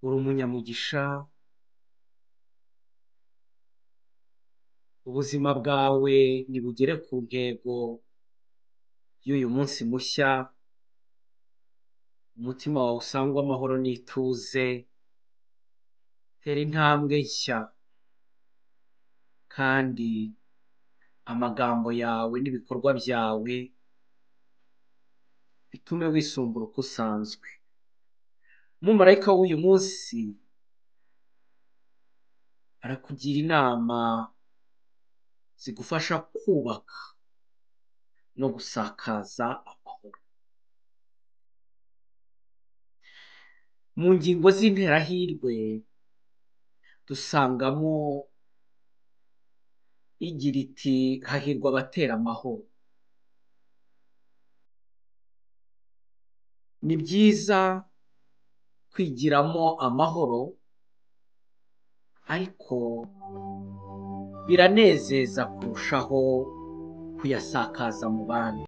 uri umunyamugisha, ubuzima bwawe nibugere ku ntego y'uyu munsi mushya, umutima wawe usangwe amahoro n'ituze, tera intambwe nshya kandi amagambo yawe n'ibikorwa byawe bitume wisumbura uko usanzwe. Umumarayika w'uyu munsi arakugira inama zigufasha kubaka no gusakaza amahoro. Mu ngingo z'interahirwe dusangamo igira iti hahirwa abatera amahoro. Ni byiza kwigiramo amahoro, ariko biranezeza kurushaho kuyasakaza mu bandi.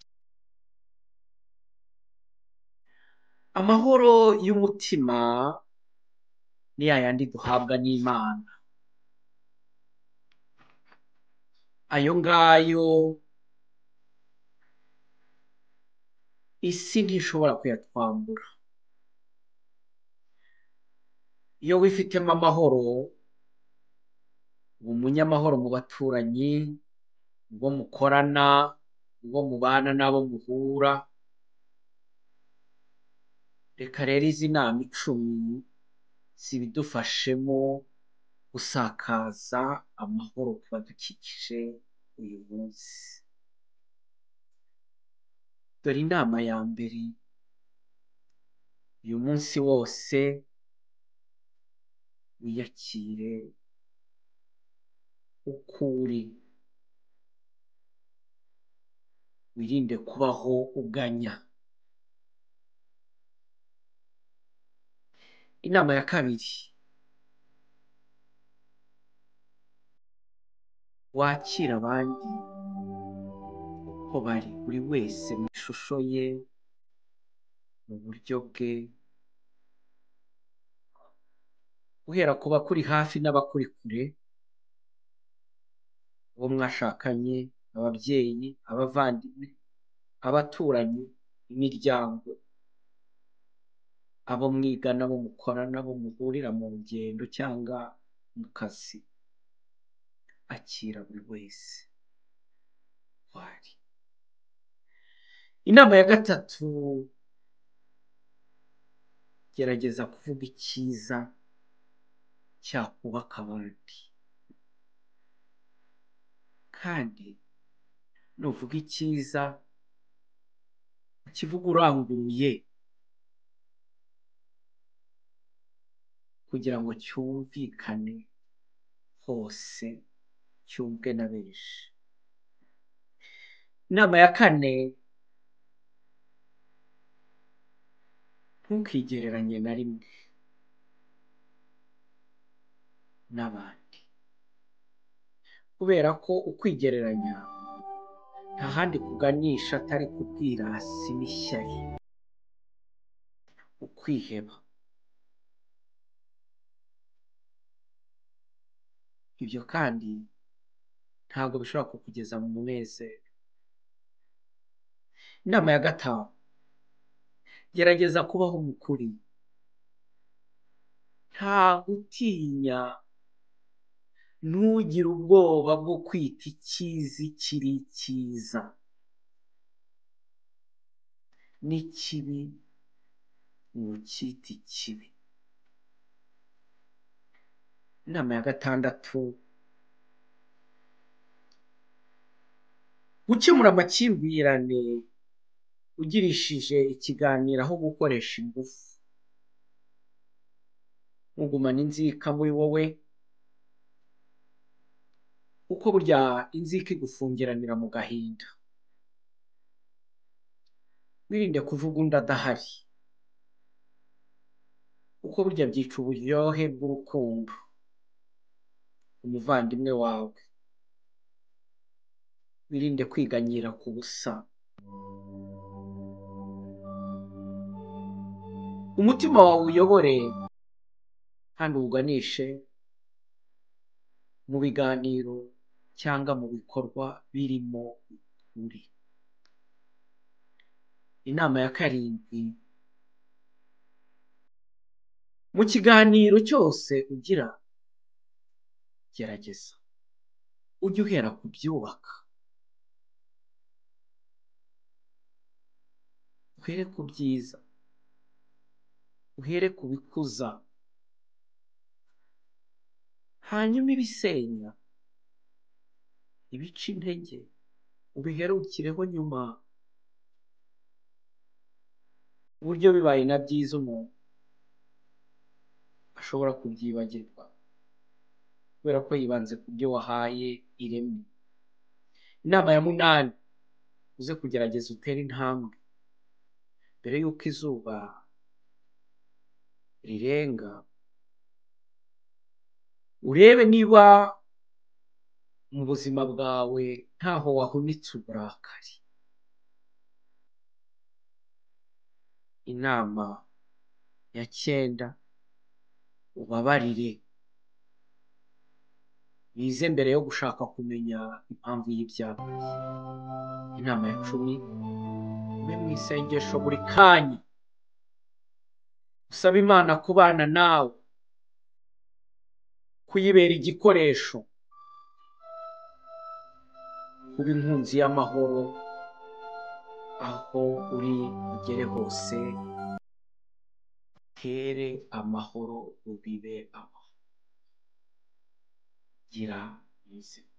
Amahoro y'umutima ni yayandi duhabwa n'Imana. Ayo ngayo isi ntishobora kuyatwambura. Iyo wifitemo amahoro, uba umunyamahoro mu baturanyi, mu bo mukorana, mu bo mubana n'abo muhura. Reka rero izi nama 10 zibidufashemo gusakaza amahoro ku badukikije uyu munsi. Dore inama ya mbere: uyu munsi wose wiyakire uko uri, wirinde kubaho uganya. Inama ya kabiri: wakira abandi uko bari, buri wese mu ishusho ye, mu buryo bwe, guhera ku bakuri hafi n'abakuri kure, abo mwashakanye, ababyeyi, abavandimwe, abaturanyi, imiryango, abo mwigana, abo mukorana, abo muhurira mu rugendo cyangwa mu kazi. Akira buri wese uko ari. Inama ya gatatu: gerageza kuvuga icyiza cyakubaka abandi, kandi nuvuga icyiza ukivuga uranguruye kugira ngo cyumvikane hose, cyumvwe na benshi. Inama ya kane: ntukigereranye na rimwe n'abandi, kubera ko ukwigereranya nta handi kuganisha atari ku bwirasi n'ishyari, ukwiheba. Ibyo kandi ntabwo bishobora kukugeza mu munezero. Inama ya gatanu: gerageza kubaho mu kuri, nta gutinya, ntugire ubwoba bwo kwita icyiza ikiri icyiza, n'ikibi ntukite ikibi. Inama ya gatandatu: gukemura amakimbirane ugirishije ikiganiro aho gukoresha ingufu. Ntugumane inzika muri wowe, kuko burya inzika igufungiranira mu gahinda. Wirinde kuvuga undi adahari, kuko burya byica uburyohe bw'urukundo umuvandimwe wawe. Wirinde kwiganyira ku busa. Umutima wawe uyobore kandi uganishe mu biganiro cyangwa mu bikorwa birimo ukuri. Inama ya karindwi, mu kiganiro cyose ugira gerageza ujye uhera ku byubaka, uhere ku byiza, uhere ku bikuza, hanyuma ibisenya, ibica intege ubiherukireho nyuma, uburyo bibaye na byiza umuntu ashobora kubyibagirwa kubera ko yibanze ku byo wahaye ireme. Inama ya munani, uze kugerageza utere intambwe mbere y'uko izuba rirenga, urebe niba mu buzima bwawe ntaho wahunitse uburakari. Inama ya cyenda, ubabarire, bize mbere yo gushaka kumenya impamvu y'ibyabaye. Inama ya cumi, ube mu isengesho buri kanya usaba Imana kubana nawe, kuyibera igikoresho, kuba inkunzi y'amahoro aho uri ugere hose, utere amahoro ubibe amahoro. Gira ubuzima.